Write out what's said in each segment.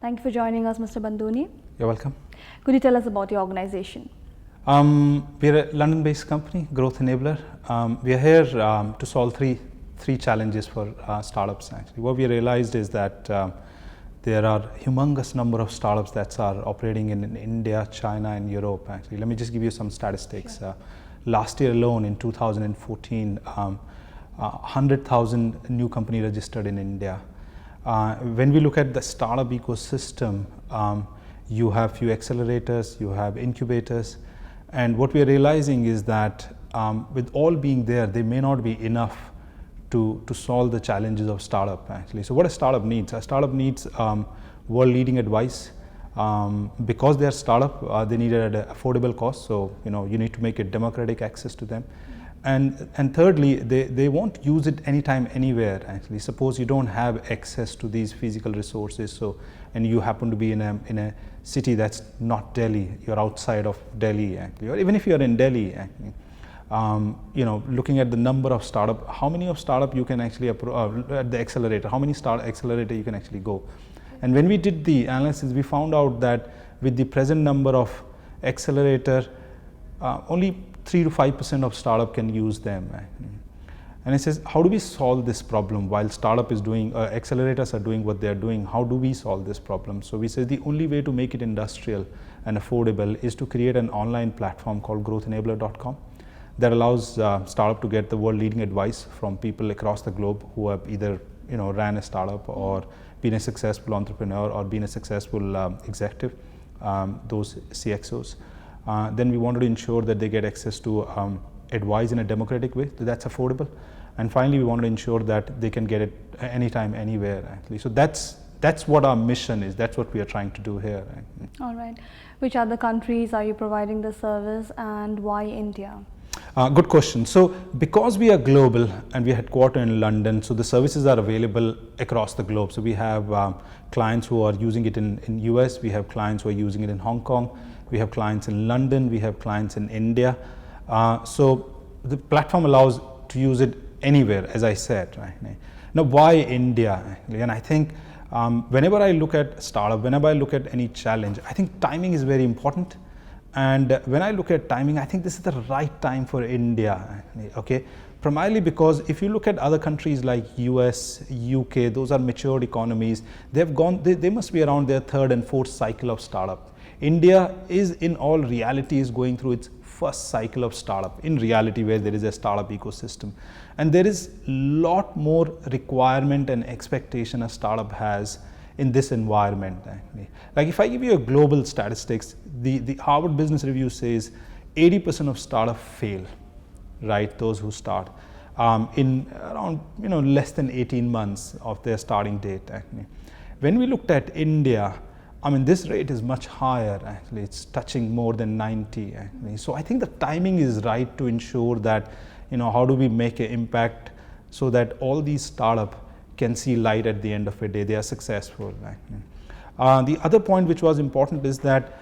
Thank you for joining us, Mr. Banduni. You're welcome. Could you tell us about your organization? We're a London-based company, Growth Enabler. We are here to solve three challenges for startups. Actually, what we realized is that there are humongous number of startups that are operating in India, China, and Europe. Actually, let me just give you some statistics. Sure. Last year alone, in 2014, 100,000 new company registered in India. When we look at the startup ecosystem, you have few accelerators, you have incubators, and what we are realizing is that with all being there, they may not be enough to solve the challenges of startup actually. So what a startup needs? A startup needs world leading advice. Because they are startup, they need it at an affordable cost. So you need to make it democratic access to them. And thirdly, they won't use it anytime, anywhere actually. Suppose you don't have access to these physical resources, and you happen to be in a city that's not Delhi, you're outside of Delhi actually, or even if you're in Delhi actually. Looking at the number of startup, how many of startup you can actually at the accelerator, how many accelerator you can actually go. And when we did the analysis, we found out that with the present number of accelerator, only 3 to 5% of startup can use them. And it says, how do we solve this problem while startup is doing, accelerators are doing what they're doing? How do we solve this problem? So we said the only way to make it industrial and affordable is to create an online platform called growthenabler.com that allows startup to get the world leading advice from people across the globe who have either ran a startup or been a successful entrepreneur or been a successful executive, those CXOs. Then we wanted to ensure that they get access to advice in a democratic way that's affordable. And finally, we wanted to ensure that they can get it anytime, anywhere actually. So that's what our mission is. That's what we are trying to do here. All right. Which other countries are you providing the service, and why India? Good question. So because we are global and we are headquartered in London, so the services are available across the globe. So we have clients who are using it in US, we have clients who are using it in Hong Kong, we have clients in London, we have clients in India. So the platform allows to use it anywhere, as I said. Right? Now, why India? Actually? And I think whenever I look at startup, whenever I look at any challenge, I think timing is very important. And when I look at timing, I think this is the right time for India, okay? Primarily because if you look at other countries like US, UK, those are matured economies. They must be around their third and fourth cycle of startup. India is in all reality is going through its first cycle of startup in reality, where there is a startup ecosystem. And there is a lot more requirement and expectation a startup has in this environment actually. Like if I give you a global statistics, the Harvard Business Review says 80% of startups fail, right? Those who start in around less than 18 months of their starting date actually. When we looked at India, I mean this rate is much higher actually. It's touching more than 90 actually. So I think the timing is right to ensure that how do we make an impact so that all these startups can see light at the end of the day, they are successful. The other point which was important is that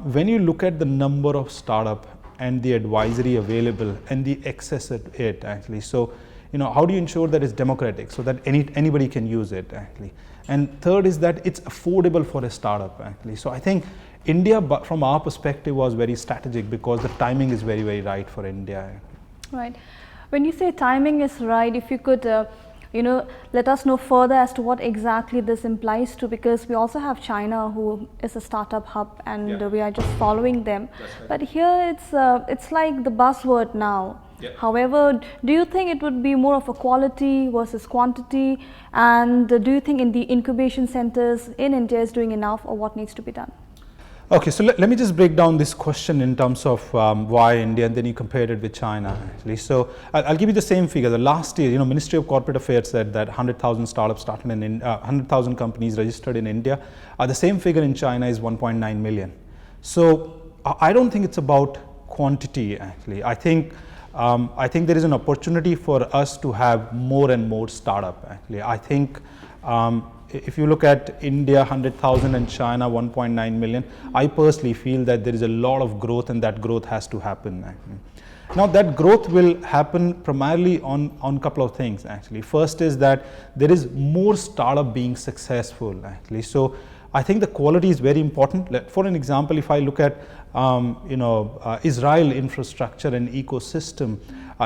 when you look at the number of startup and the advisory available and the access at it actually, so how do you ensure that it's democratic so that anybody can use it actually? And third is that it's affordable for a startup actually. So I think India, from our perspective, was very strategic because the timing is very, very right for India. Right. When you say timing is right, if you could let us know further as to what exactly this implies to, because we also have China, who is a startup hub, and we are just following them. Right. But here it's like the buzzword now. Yeah. However, do you think it would be more of a quality versus quantity? And do you think in the incubation centers in India is doing enough, or what needs to be done? Okay, so let me just break down this question in terms of why India, and then you compared it with China actually. So I'll give you the same figure. The last year, Ministry of Corporate Affairs said that 100,000 startups started in 100,000 companies registered in India. The same figure in China is 1.9 million. So I don't think it's about quantity actually. I think there is an opportunity for us to have more and more startup actually. I think if you look at India 100,000 and China 1.9 million, I personally feel that there is a lot of growth, and that growth has to happen actually. Now that growth will happen primarily on a couple of things actually. First is that there is more startup being successful actually. So I think the quality is very important. For an example, if I look at Israel infrastructure and ecosystem,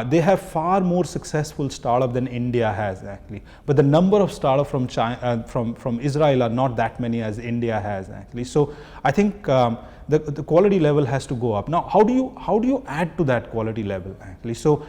they have far more successful startup than India has actually. But the number of startup from China, from Israel are not that many as India has actually. So I think the quality level has to go up. Now, how do you add to that quality level actually? So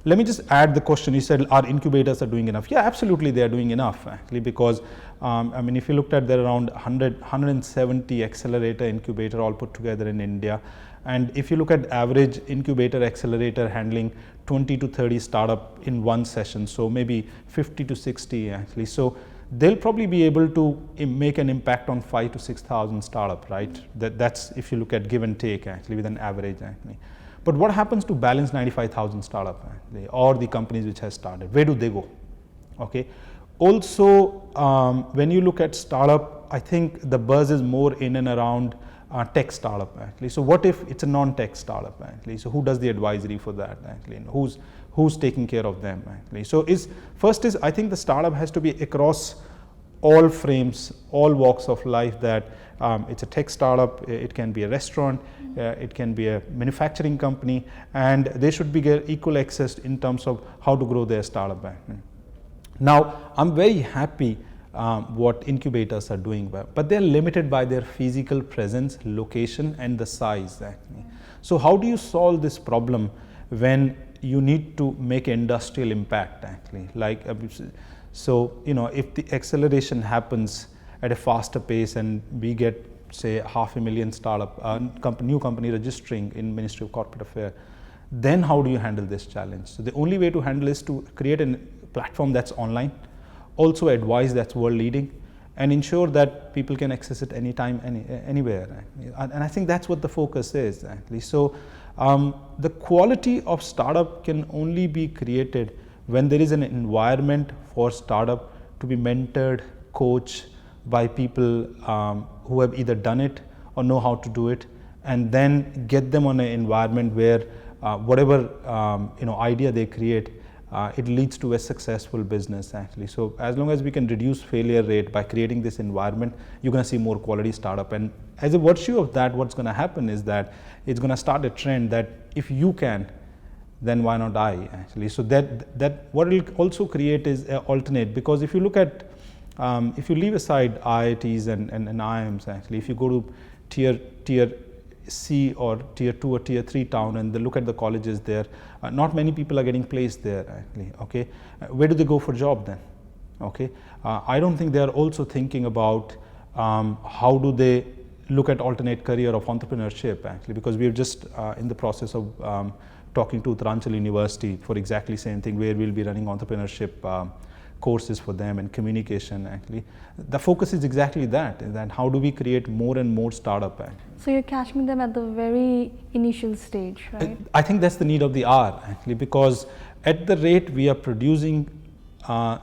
let me just add the question. You said our incubators are doing enough. Yeah, absolutely, they are doing enough actually, because I mean, if you looked at, there are around 170 accelerator incubator all put together in India. And if you look at average incubator accelerator handling 20 to 30 startup in one session, so maybe 50 to 60 actually. So they'll probably be able to make an impact on 5,000 to 6,000 startup, right? That's if you look at give and take actually with an average actually. But what happens to balance 95,000 startup actually, or the companies which has started? Where do they go? Okay. Also, when you look at startup, I think the buzz is more in and around tech startup actually. So what if it's a non-tech startup actually? So who does the advisory for that actually? And who's taking care of them actually? So first is I think the startup has to be across all frames, all walks of life, that it's a tech startup, it can be a restaurant, it can be a manufacturing company, and they should be get equal access in terms of how to grow their startup. Now, I'm very happy what incubators are doing, but they're limited by their physical presence, location, and the size actually. So how do you solve this problem when you need to make industrial impact actually? Like, so, if the acceleration happens at a faster pace and we get, say, 500,000 startup, new company registering in Ministry of Corporate Affairs, then how do you handle this challenge? So the only way to handle is to create a platform that's online, also advise that's world leading, and ensure that people can access it anytime, anywhere. And I think that's what the focus is actually. So the quality of startup can only be created when there is an environment for startup to be mentored, coached by people who have either done it or know how to do it, and then get them on an environment where whatever idea they create, it leads to a successful business actually. So as long as we can reduce failure rate by creating this environment, you're going to see more quality startup. And as a virtue of that, what's going to happen is that it's going to start a trend that if you can, then why not I actually? So that what it will also create is an alternate, because if you look at if you leave aside IITs and IIMs actually, if you go to tier C or tier 2 or tier 3 town and look at the colleges there, not many people are getting placed there actually. Okay, where do they go for job then? Okay, I don't think they are also thinking about how do they look at alternate career of entrepreneurship actually, because we are just in the process of talking to Uttaranchal University for exactly same thing, where we'll be running entrepreneurship courses for them and communication actually. The focus is exactly that how do we create more and more startup actually. So you're catching them at the very initial stage, right? I think that's the need of the hour actually, because at the rate we are producing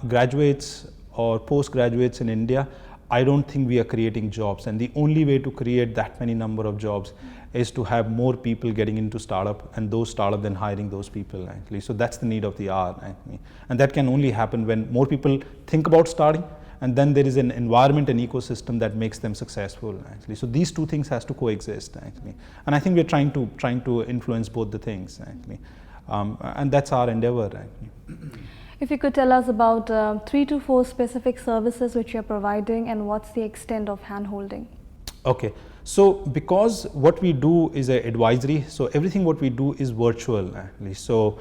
graduates or postgraduates in India, I don't think we are creating jobs, and the only way to create that many number of jobs is to have more people getting into startup, and those startup then hiring those people actually. So that's the need of the hour actually, and that can only happen when more people think about starting, and then there is an environment and ecosystem that makes them successful actually. So these two things has to coexist actually, and I think we're trying to influence both the things actually, and that's our endeavor actually. If you could tell us about 3 to 4 specific services which you're providing, and what's the extent of hand-holding? Okay, so because what we do is a advisory, so everything what we do is virtual actually. So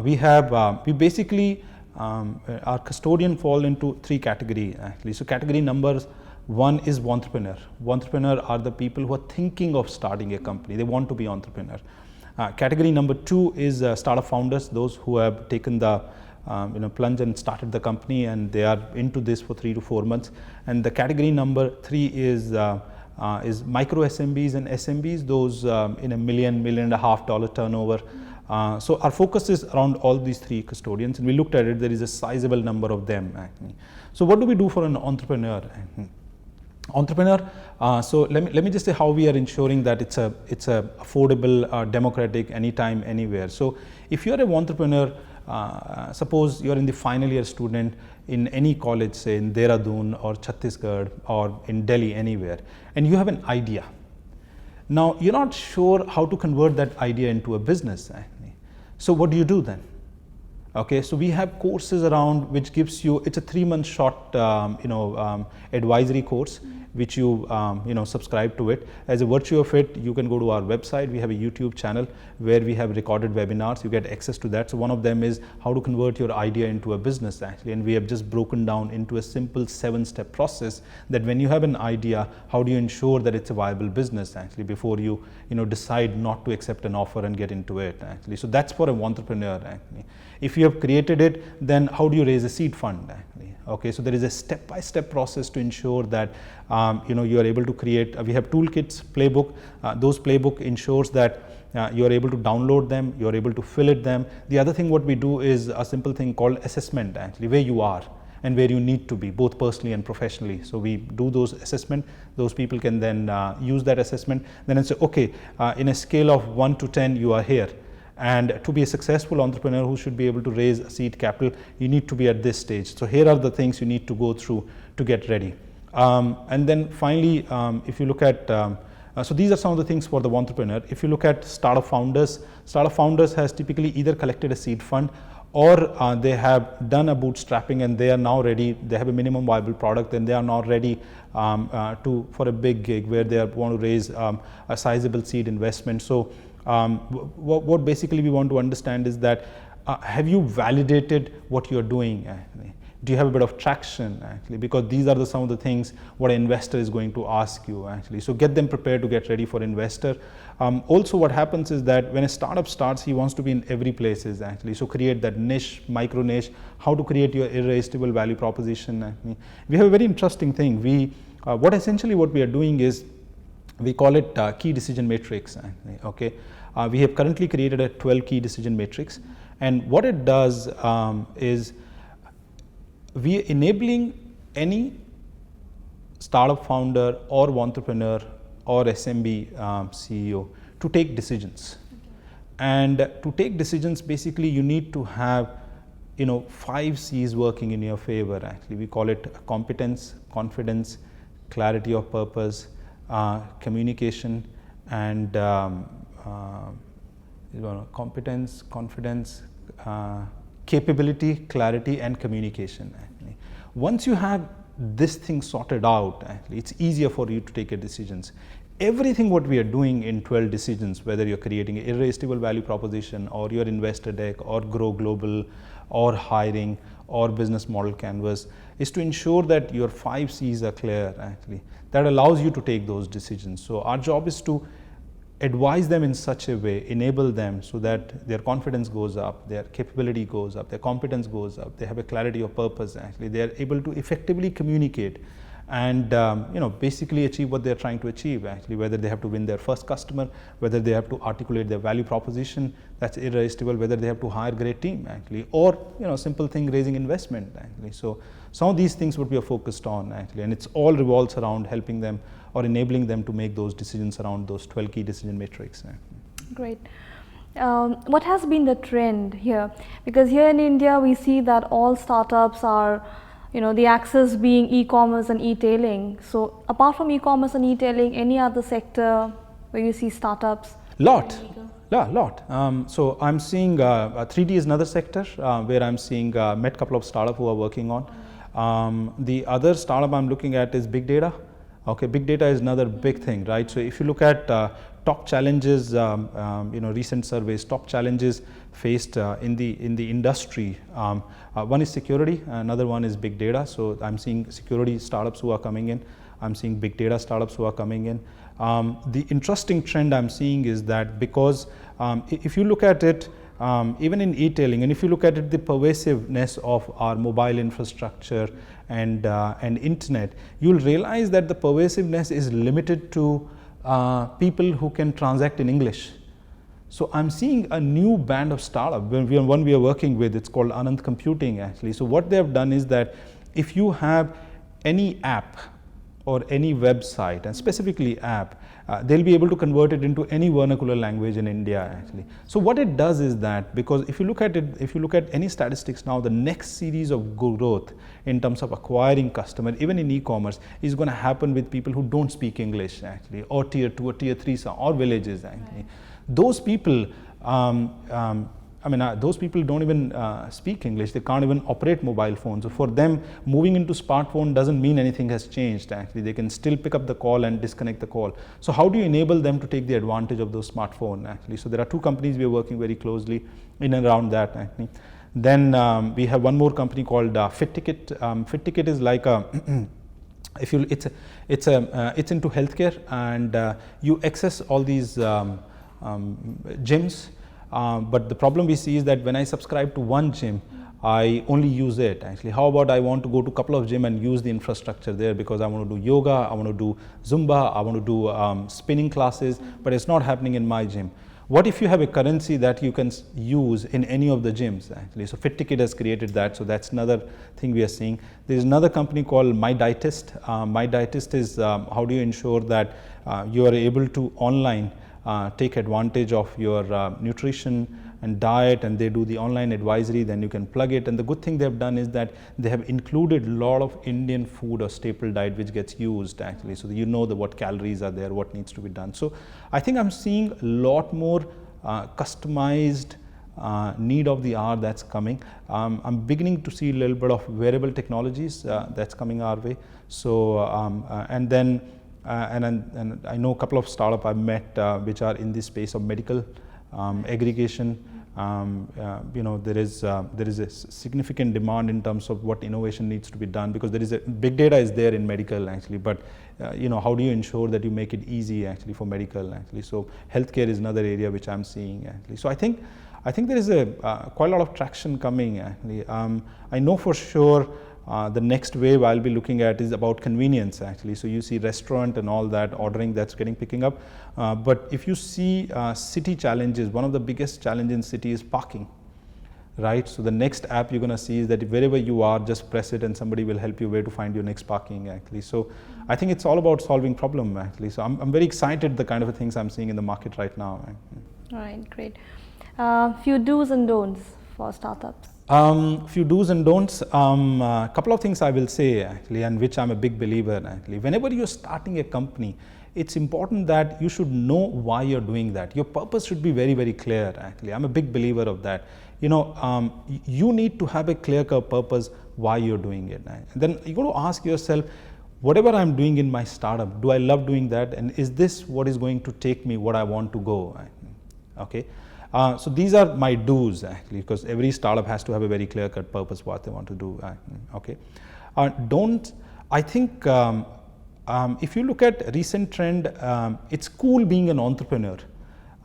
we basically our custodian fall into 3 categories actually. So category number 1 is entrepreneur. Entrepreneur are the people who are thinking of starting a company. They want to be entrepreneur. Category number 2 is startup founders, those who have taken the plunge and started the company, and they are into this for 3 to 4 months. And the category number 3 is micro SMBs and SMBs, those in $1 million, $1.5 million turnover. So our focus is around all these 3 custodians, and we looked at it. There is a sizable number of them actually. So what do we do for an entrepreneur? So let me just say how we are ensuring that it's a affordable, democratic, anytime, anywhere. So if you're an entrepreneur, suppose you're in the final year student in any college, say in Dehradun or Chhattisgarh or in Delhi, anywhere, and you have an idea. Now, you're not sure how to convert that idea into a business. So what do you do then? Okay, so we have courses around which gives you, it's a 3-month short, advisory course, which you, subscribe to it. As a virtue of it, you can go to our website. We have a YouTube channel where we have recorded webinars. You get access to that. So one of them is how to convert your idea into a business, actually. And we have just broken down into a simple 7-step process that when you have an idea, how do you ensure that it's a viable business, actually, before you, decide not to accept an offer and get into it, actually. So that's for an entrepreneur, actually. If you have created it, then how do you raise a seed fund, actually? Okay, so there is a step-by-step process to ensure that you are able to create. We have toolkits, playbook. Those playbook ensures that you are able to download them, you are able to fill it them. The other thing what we do is a simple thing called assessment, actually, where you are and where you need to be, both personally and professionally. So we do those assessment. Those people can then use that assessment. Then say, okay, in a scale of 1 to 10, you are here. And to be a successful entrepreneur who should be able to raise seed capital, you need to be at this stage. So here are the things you need to go through to get ready. And then finally, if you look at, so these are some of the things for the entrepreneur. If you look at startup founders has typically either collected a seed fund or they have done a bootstrapping and they are now ready, they have a minimum viable product and they are now ready for a big gig where they want to raise a sizable seed investment. So what basically we want to understand is that have you validated what you're doing, actually? Do you have a bit of traction, actually? Because these are some of the things what an investor is going to ask you, actually. So get them prepared to get ready for investor. Also what happens is that when a startup starts, he wants to be in every places, actually. So create that niche, micro niche, how to create your irresistible value proposition, actually. We have a very interesting thing. What we are doing is, we call it key decision matrix, actually, okay. We have currently created a 12 key decision matrix, and what it does is we are enabling any startup founder or entrepreneur or SMB CEO to take decisions. And to take decisions, basically you need to have 5 C's working in your favor, actually. We call it competence, confidence, clarity of purpose, communication, and competence, confidence, capability, clarity, and communication, actually. Once you have this thing sorted out, actually, it's easier for you to take your decisions. Everything what we are doing in 12 decisions, whether you're creating an irresistible value proposition or your investor deck or grow global or hiring or business model canvas, is to ensure that your 5 C's are clear, actually. That allows you to take those decisions. So our job is to advise them in such a way, enable them so that their confidence goes up, their capability goes up, their competence goes up, they have a clarity of purpose, actually. They are able to effectively communicate and basically achieve what they're trying to achieve, actually, whether they have to win their first customer, whether they have to articulate their value proposition that's irresistible, whether they have to hire a great team, actually, or simple thing, raising investment, actually. So some of these things would be focused on, actually, and it's all revolves around helping them or enabling them to make those decisions around those 12 key decision matrix. Great. What has been the trend here? Because here in India we see that all startups are the axis being e-commerce and e-tailing. So apart from e-commerce and e-tailing, any other sector where you see startups? Lot. So I'm seeing 3D is another sector where I'm seeing met a couple of startups who are working on. The other startup I'm looking at is big data. Okay, big data is another big thing, right? So if you look at top challenges, recent surveys, top challenges faced in the industry. One is security, another one is big data. So I'm seeing security startups who are coming in. I'm seeing big data startups who are coming in. The interesting trend I'm seeing is that because if you look at it, even in e-tailing, and if you look at it, the pervasiveness of our mobile infrastructure and internet, you'll realize that the pervasiveness is limited to people who can transact in English. So I'm seeing a new band of startup. One we are working with, it's called Anand Computing, actually. So what they have done is that if you have any app or any website, and specifically app, they'll be able to convert it into any vernacular language in India actually. So what it does is that, because if you look at it, if you look at any statistics now, the next series of growth in terms of acquiring customer, even in e-commerce, is going to happen with people who don't speak English actually, or tier 2 or tier 3 or villages actually. Right. Those people, those people don't even speak English. They can't even operate mobile phones. So for them, moving into smartphone doesn't mean anything has changed actually. They can still pick up the call and disconnect the call. So how do you enable them to take the advantage of those smartphone actually? So there are 2 companies we are working very closely in and around that actually. Then we have one more company called FitTicket. FitTicket is like a it's into healthcare, and you access all these gyms. But the problem we see is that when I subscribe to one gym, I only use it actually. How about I want to go to a couple of gym and use the infrastructure there, because I want to do yoga, I want to do Zumba, I want to do spinning classes, but it's not happening in my gym. What if you have a currency that you can use in any of the gyms actually? So FitTicket has created that, so that's another thing we are seeing. There's another company called My Dietist. My Dietist is how do you ensure that you are able to online take advantage of your nutrition and diet, and they do the online advisory, then you can plug it. And the good thing they've done is that they have included a lot of Indian food or staple diet which gets used actually, so that you know what calories are there, what needs to be done. So I think I'm seeing a lot more customized need of the hour that's coming. I'm beginning to see a little bit of wearable technologies that's coming our way. So and then and I know a couple of startups I've met which are in this space of medical aggregation. There is a significant demand in terms of what innovation needs to be done, because there is a big data is there in medical actually, but how do you ensure that you make it easy actually for medical actually? So healthcare is another area which I'm seeing actually. So I think there is quite a lot of traction coming actually. I know for sure the next wave I'll be looking at is about convenience actually. So you see restaurant and all that ordering that's picking up. But if you see city challenges, one of the biggest challenges in city is parking, right? So the next app you're going to see is that wherever you are, just press it and somebody will help you where to find your next parking actually. So I think it's all about solving problem actually. So I'm very excited the kind of things I'm seeing in the market right now. All right, great. Few do's and don'ts for startups. Few do's and don'ts. A couple of things I will say actually, and which I'm a big believer actually. Whenever you're starting a company, it's important that you should know why you're doing that. Your purpose should be very, very clear actually. I'm a big believer of that. You need to have a clear-cut purpose why you're doing it. And then you got to ask yourself, whatever I'm doing in my startup, do I love doing that? And is this what is going to take me what I want to go? Okay. So these are my do's actually, because every startup has to have a very clear-cut purpose what they want to do. Okay. Don't. I think if you look at recent trend, it's cool being an entrepreneur.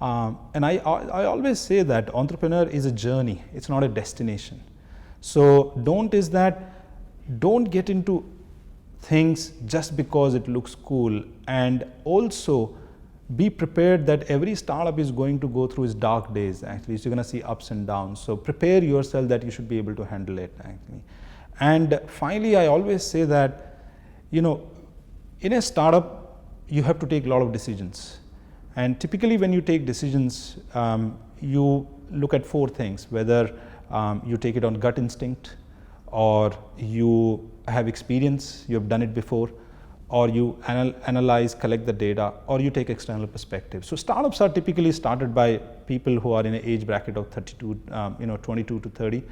And I always say that entrepreneur is a journey. It's not a destination. So don't get into things just because it looks cool, and also be prepared that every startup is going to go through its dark days actually. So you're going to see ups and downs. So prepare yourself that you should be able to handle it actually. And finally, I always say that, in a startup, you have to take a lot of decisions. And typically when you take decisions, you look at 4 things, whether you take it on gut instinct, or you have experience, you have done it before, or you analyze, collect the data, or you take external perspective. So startups are typically started by people who are in an age bracket of 22 to 30.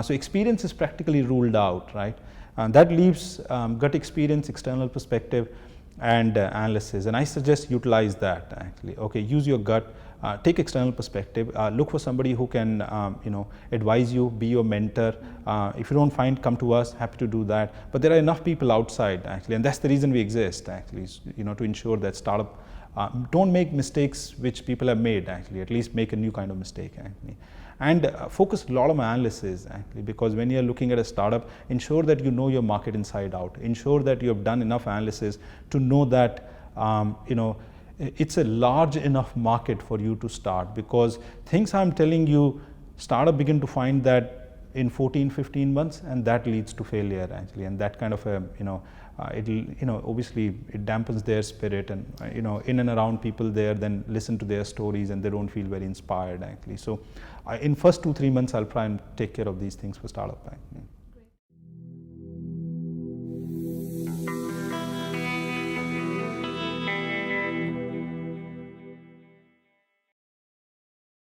So experience is practically ruled out, right? And that leaves gut experience, external perspective, and analysis. And I suggest utilize that actually. Okay, use your gut. Take external perspective, look for somebody who can advise you, be your mentor. If you don't find, come to us, happy to do that. But there are enough people outside actually, and that's the reason we exist actually, to ensure that startup don't make mistakes which people have made actually, at least make a new kind of mistake actually. And focus a lot on analysis actually, because when you're looking at a startup, ensure that you know your market inside out. Ensure that you have done enough analysis to know that it's a large enough market for you to start, because things I'm telling you, startup begin to find that in 14-15 months, and that leads to failure actually, and that kind of a it'll obviously it dampens their spirit, and in and around people there then listen to their stories and they don't feel very inspired actually. So in first 2-3 months I'll try and take care of these things for startup.